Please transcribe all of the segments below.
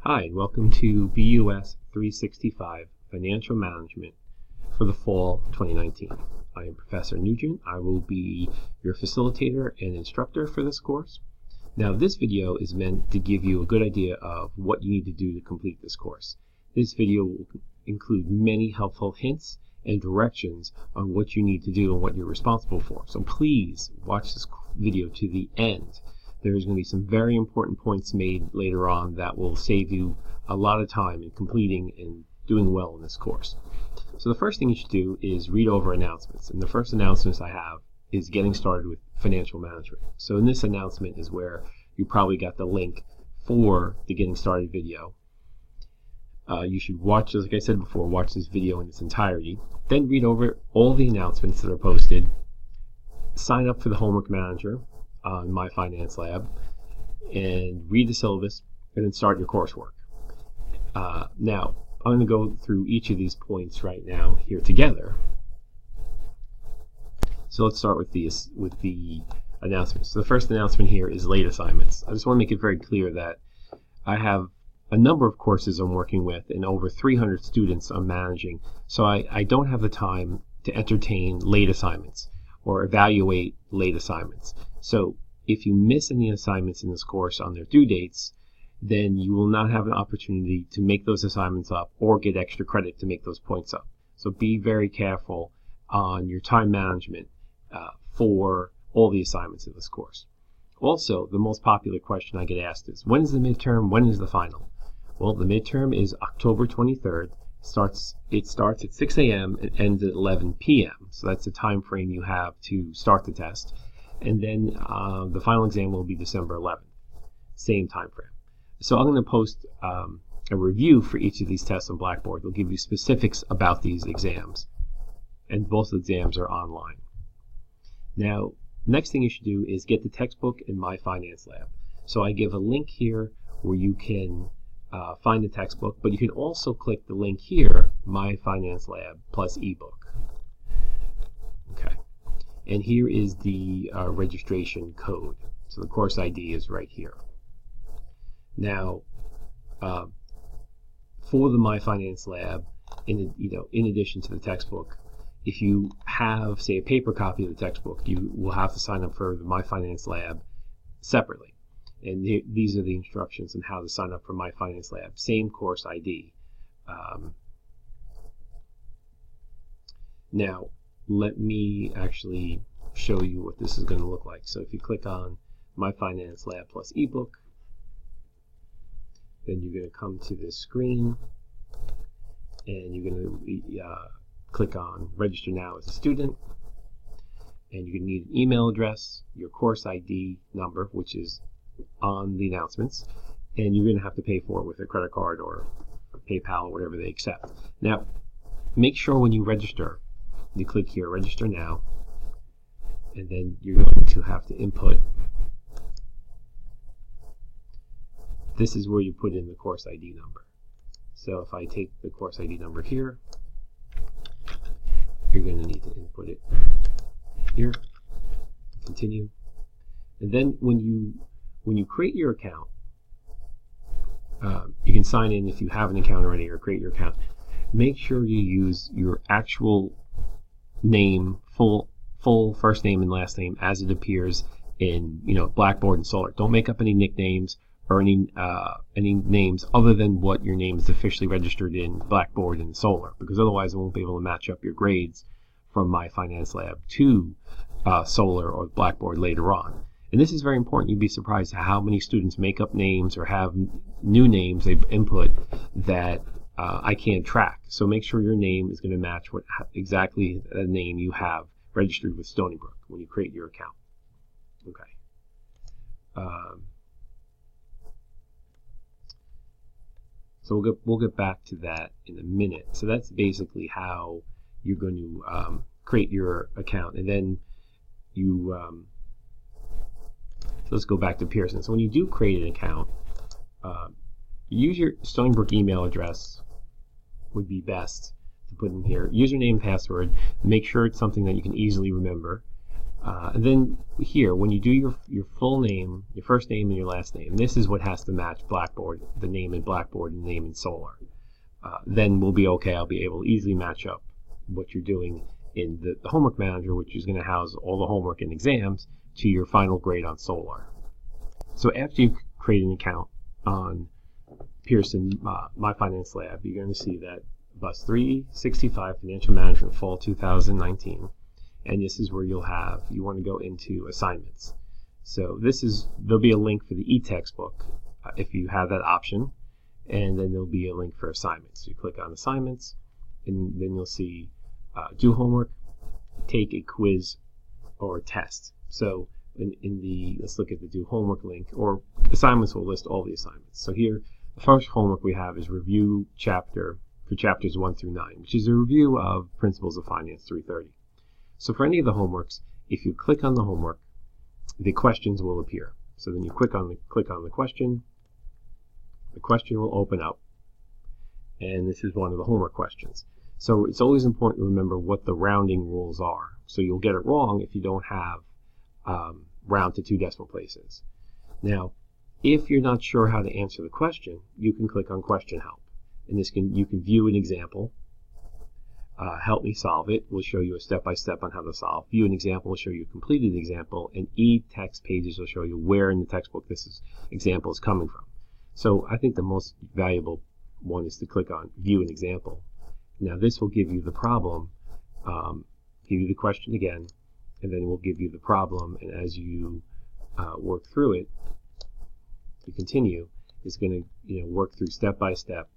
Hi, and welcome to BUS365 Financial Management for the fall 2019. I am Professor Nugent. I will be your facilitator and instructor for this course. Now, this video is meant to give you a good idea of what you need to do to complete this course. This video will include many helpful hints and directions on what you need to do and what you're responsible for. So please watch this video to the end. There's going to be some very important points made later on that will save you a lot of time in completing and doing well in this course. So the first thing you should do is read over announcements. And the first announcements I have is getting started with financial management. So in this announcement is where you probably got the link for the getting started video. You should watch, like I said before, watch this video in its entirety. Then read over all the announcements that are posted. Sign up for the homework manager on My Finance Lab and read the syllabus and then start your coursework. Now, I'm going to go through each of these points right now here together. So let's start with the announcements. So the first announcement here is late assignments. I just want to make it very clear that I have a number of courses I'm working with and over 300 students I'm managing, so I don't have the time to entertain late assignments or evaluate late assignments. So if you miss any assignments in this course on their due dates, then you will not have an opportunity to make those assignments up or get extra credit to make those points up. So be very careful on your time management for all the assignments in this course. Also, the most popular question I get asked is, when is the midterm? When is the final? Well, the midterm is October 23rd. It starts at 6 a.m. and ends at 11 p.m. So that's the time frame you have to start the test. And then the final exam will be December 11th, same time frame. So I'm going to post a review for each of these tests on Blackboard. They'll give you specifics about these exams, and both exams are online. Now, next thing you should do is get the textbook in My Finance Lab. So I give a link here where you can find the textbook, but you can also click the link here, My Finance Lab plus ebook. Okay. And here is the registration code. So the course ID is right here. Now, for the My Finance Lab, in addition to the textbook, if you have, say, a paper copy of the textbook, you will have to sign up for the My Finance Lab separately. And these are the instructions on how to sign up for My Finance Lab. Same course ID. Now, let me actually show you what this is going to look like. So if you click on My Finance Lab plus ebook, then you're going to come to this screen and you're going to click on Register Now as a Student, and you're going to need an email address, your course ID number, which is on the announcements, and you're going to have to pay for it with a credit card or PayPal or whatever they accept. Now, make sure when you register, you click here, Register Now, and then you're going to have to input. This is where you put in the course ID number. So if I take the course ID number here, you're going to need to input it here, continue, and then when you create your account, you can sign in if you have an account already or create your account. Make sure you use your actual name, full first name and last name as it appears in Blackboard and Solar. Don't make up any nicknames or any names other than what your name is officially registered in Blackboard and Solar, because otherwise it won't be able to match up your grades from My Finance Lab to Solar or Blackboard later on. And this is very important. You'd be surprised how many students make up names or have new names they've input that I can't track. So make sure your name is going to match exactly the name you have registered with Stony Brook when you create your account. Okay. So we'll get back to that in a minute. So that's basically how you're going to create your account, and then you. So let's go back to Pearson. So when you do create an account, use your Stony Brook email address would be best to put in here. Username, password. Make sure it's something that you can easily remember. Then here, when you do your full name, your first name and your last name, this is what has to match Blackboard, the name in Blackboard and the name in Solar. Then we'll be okay. I'll be able to easily match up what you're doing in the homework manager, which is going to house all the homework and exams, to your final grade on Solar. So after you create an account on Pearson My Finance Lab, you're going to see that BUS365 Financial Management Fall 2019. And this is where you want to go into assignments. So there'll be a link for the e-textbook if you have that option, and then there'll be a link for assignments. So you click on assignments, and then you'll see do homework, take a quiz or a test. So let's look at the do homework link, or assignments will list all the assignments. So here, the first homework we have is review chapter for chapters 1 through 9, which is a review of Principles of Finance 330. So for any of the homeworks, if you click on the homework, the questions will appear. So then you click on the question will open up, and this is one of the homework questions. So it's always important to remember what the rounding rules are. So you'll get it wrong if you don't have round to 2 decimal places. Now, if you're not sure how to answer the question, you can click on Question Help, and you can view an example. Help me solve it will show you a step-by-step on how to solve. View an example will show you a completed example, and e-text pages will show you where in the textbook this example is coming from. So I think the most valuable one is to click on View an Example. Now this will give you the problem, give you the question again, and then it will give you the problem, and as you work through it, you continue, it's going to work through step-by-step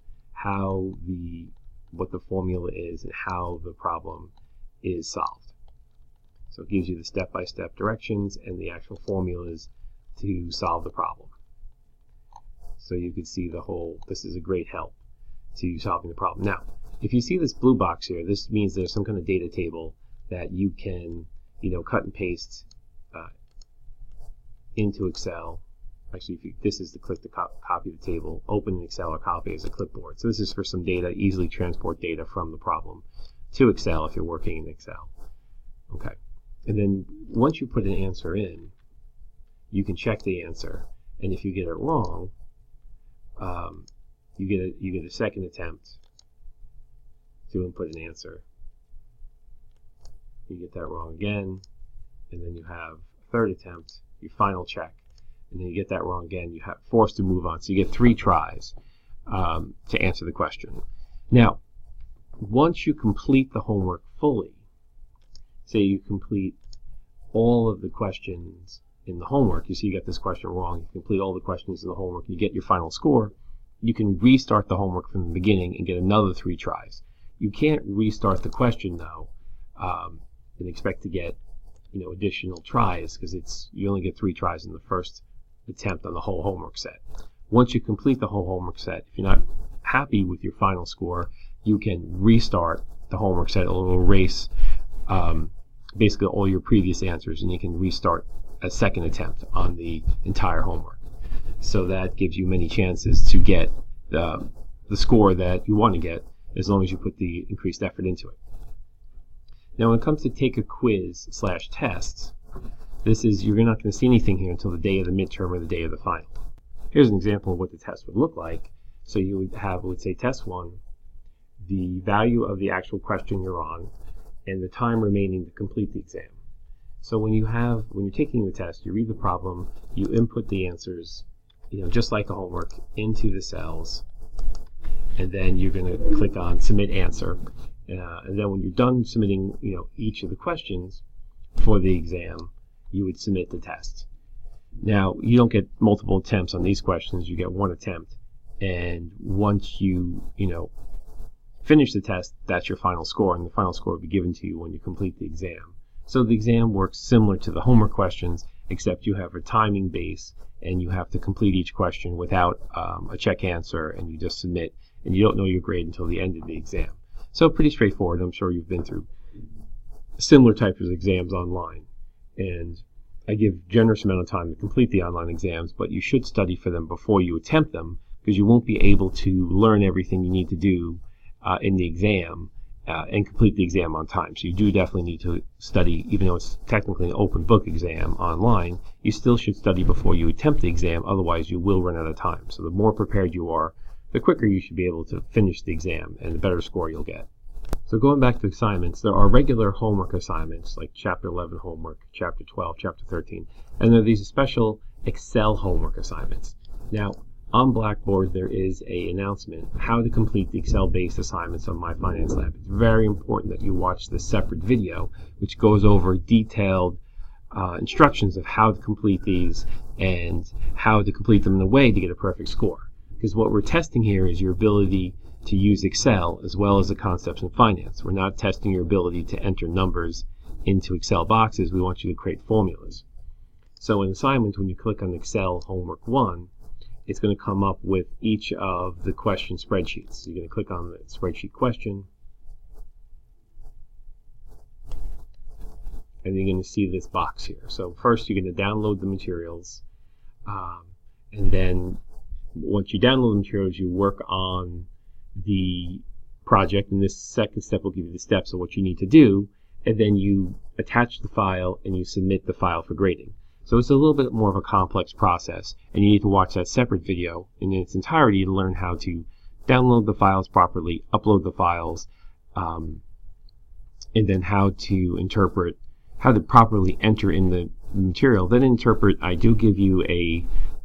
what the formula is and how the problem is solved. So it gives you the step-by-step directions and the actual formulas to solve the problem. So you can see this is a great help to solving the problem. Now, if you see this blue box here, this means there's some kind of data table that you can, cut and paste into Excel. Actually, this is to click to copy the table, open in Excel, or copy as a clipboard. So this is for some data, easily transport data from the problem to Excel if you're working in Excel. Okay, and then once you put an answer in, you can check the answer, and if you get it wrong, you get a second attempt to input an answer. You get that wrong again, and then you have a third attempt, your final check. And then you get that wrong again, you have forced to move on. So you get 3 tries to answer the question. Now, once you complete the homework fully, say you complete all of the questions in the homework, you see you got this question wrong, you complete all the questions in the homework, and you get your final score, you can restart the homework from the beginning and get another 3 tries. You can't restart the question, though, and expect to get additional tries, because you only get 3 tries in the first attempt on the whole homework set. Once you complete the whole homework set, if you're not happy with your final score, you can restart the homework set. It will erase basically all your previous answers, and you can restart a second attempt on the entire homework. So that gives you many chances to get the score that you want to get, as long as you put the increased effort into it. Now when it comes to take a quiz/test, you're not going to see anything here until the day of the midterm or the day of the final. Here's an example of what the test would look like. So you would have, let's say, test 1, the value of the actual question you're on, and the time remaining to complete the exam. So when you're taking the test, you read the problem, you input the answers, just like a homework, into the cells, and then you're going to click on Submit Answer. And then when you're done submitting, each of the questions for the exam, you would submit the test. Now, you don't get multiple attempts on these questions, you get 1 attempt. And once you, finish the test, that's your final score, and the final score will be given to you when you complete the exam. So the exam works similar to the homework questions, except you have a timing base, and you have to complete each question without a check answer, and you just submit, and you don't know your grade until the end of the exam. So pretty straightforward. I'm sure you've been through similar types of exams online. And I give generous amount of time to complete the online exams, but you should study for them before you attempt them, because you won't be able to learn everything you need to do in the exam and complete the exam on time. So you do definitely need to study, even though it's technically an open book exam online, you still should study before you attempt the exam, otherwise you will run out of time. So the more prepared you are, the quicker you should be able to finish the exam and the better score you'll get. So going back to assignments, there are regular homework assignments like Chapter 11 homework, Chapter 12, Chapter 13, and there are these special Excel homework assignments. Now, on Blackboard, there is an announcement how to complete the Excel-based assignments on My Finance Lab. It's very important that you watch this separate video, which goes over detailed instructions of how to complete these and how to complete them in a way to get a perfect score. Because what we're testing here is your ability to use Excel as well as the concepts in finance. We're not testing your ability to enter numbers into Excel boxes. We want you to create formulas. So in assignments, when you click on Excel Homework 1, it's going to come up with each of the question spreadsheets. So you're going to click on the spreadsheet question, and you're going to see this box here. So first, you're going to download the materials, and then once you download the materials, you work on the project, and this second step will give you the steps of what you need to do, and then you attach the file and you submit the file for grading. So it's a little bit more of a complex process, and you need to watch that separate video in its entirety to learn how to download the files properly, upload the files, and then how to properly enter in the material. Then interpret, I do give you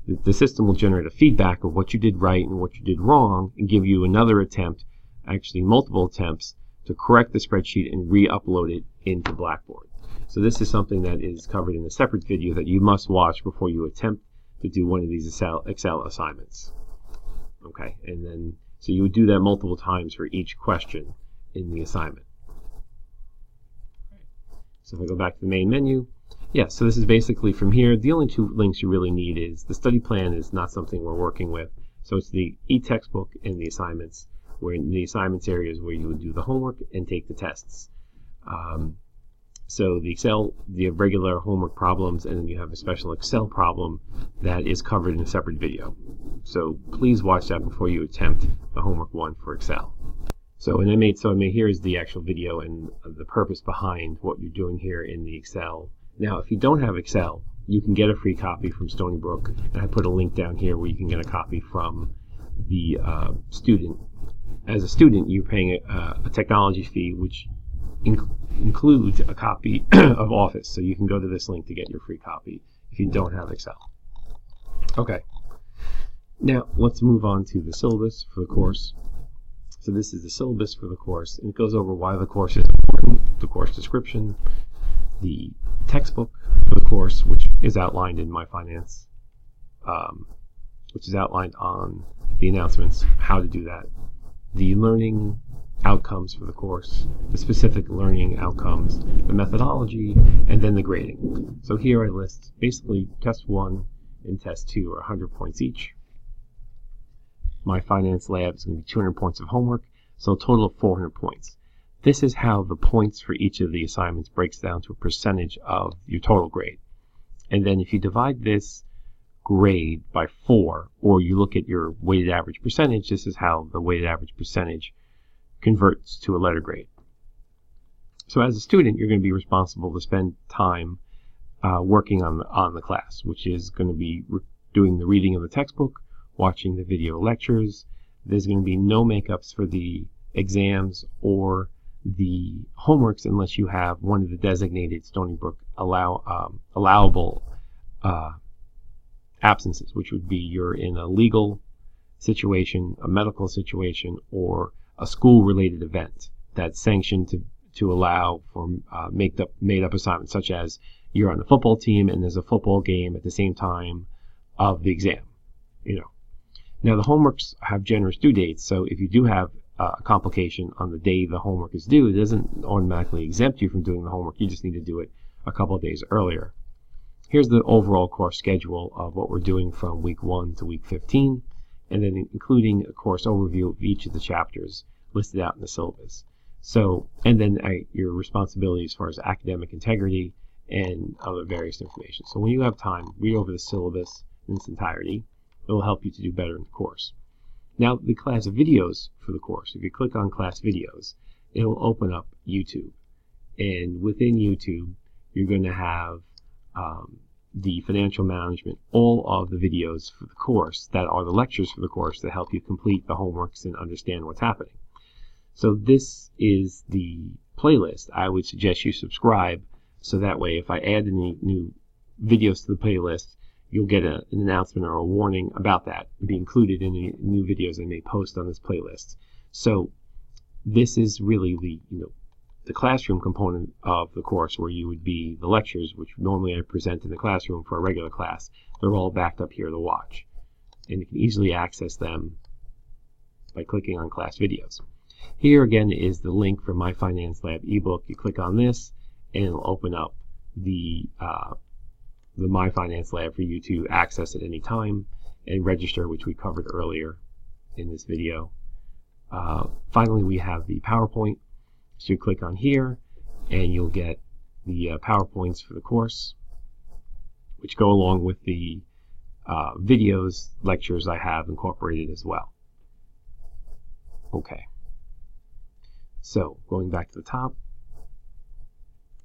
the system will generate a feedback of what you did right and what you did wrong, and give you another attempt, actually multiple attempts, to correct the spreadsheet and re-upload it into Blackboard. So this is something that is covered in a separate video that you must watch before you attempt to do one of these Excel assignments. Okay, and then so you would do that multiple times for each question in the assignment. So if I go back to the main menu, yeah, so this is basically from here. The only two links you really need is the study plan is not something we're working with. So it's the e-textbook and the assignments, where in the assignments area is where you would do the homework and take the tests. So the Excel, the regular homework problems, and then you have a special Excel problem that is covered in a separate video. So please watch that before you attempt the homework 1 for Excel. So here is the actual video and the purpose behind what you're doing here in the Excel. Now, if you don't have Excel, you can get a free copy from Stony Brook, and I put a link down here where you can get a copy from the student. As a student, you're paying a technology fee, which includes a copy of Office. So you can go to this link to get your free copy if you don't have Excel. Okay. Now, let's move on to the syllabus for the course. So this is the syllabus for the course, and it goes over why the course is important, the course description, the textbook for the course, which is outlined in My Finance, which is outlined on the announcements, how to do that, the learning outcomes for the course, the specific learning outcomes, the methodology, and then the grading. So here I list basically test 1 and test 2 are 100 points each. My Finance Lab is going to be 200 points of homework, so a total of 400 points. This is how the points for each of the assignments breaks down to a percentage of your total grade. And then if you divide this grade by 4, or you look at your weighted average percentage, this is how the weighted average percentage converts to a letter grade. So as a student, you're going to be responsible to spend time working on the class, which is going to be doing the reading of the textbook, watching the video lectures. There's going to be no makeups for the exams or the homeworks unless you have one of the designated Stony Brook allowable absences, which would be you're in a legal situation, a medical situation, or a school-related event that's sanctioned to allow for made-up assignments, such as you're on the football team and there's a football game at the same time of the exam. Now the homeworks have generous due dates, so if you do have a complication on the day the homework is due, it doesn't automatically exempt you from doing the homework. You just need to do it a couple of days earlier. Here's the overall course schedule of what we're doing from week 1 to week 15. And then including a course overview of each of the chapters listed out in the syllabus. So, and then your responsibility as far as academic integrity and other various information. So when you have time, read over the syllabus in its entirety. It will help you to do better in the course. Now, the class videos for the course, if you click on class videos, it'll open up YouTube. And within YouTube, you're going to have the financial management, all of the videos for the course that are the lectures for the course that help you complete the homeworks and understand what's happening. So this is the playlist. I would suggest you subscribe, so that way if I add any new videos to the playlist, you'll get an announcement or a warning about that and be included in the new videos I may post on this playlist. So this is really the classroom component of the course, where you would be the lectures, which normally I present in the classroom for a regular class. They're all backed up here to watch, and you can easily access them by clicking on class videos. Here again is the link for My Finance Lab ebook. You click on this and it'll open up the My Finance Lab for you to access at any time and register, which we covered earlier in this video. Finally, we have the PowerPoint. So you click on here and you'll get the PowerPoints for the course, which go along with the videos, lectures I have incorporated as well. Okay. So going back to the top,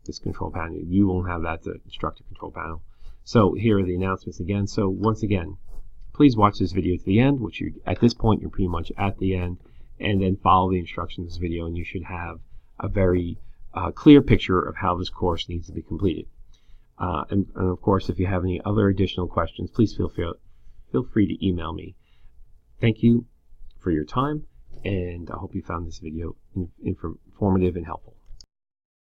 this control panel, you won't have that, the instructor control panel. So here are the announcements again. So once again, please watch this video to the end, which at this point you're pretty much at the end, and then follow the instructions of this video, and you should have a very clear picture of how this course needs to be completed. And of course, if you have any other additional questions, please feel free to email me. Thank you for your time, and I hope you found this video informative and helpful.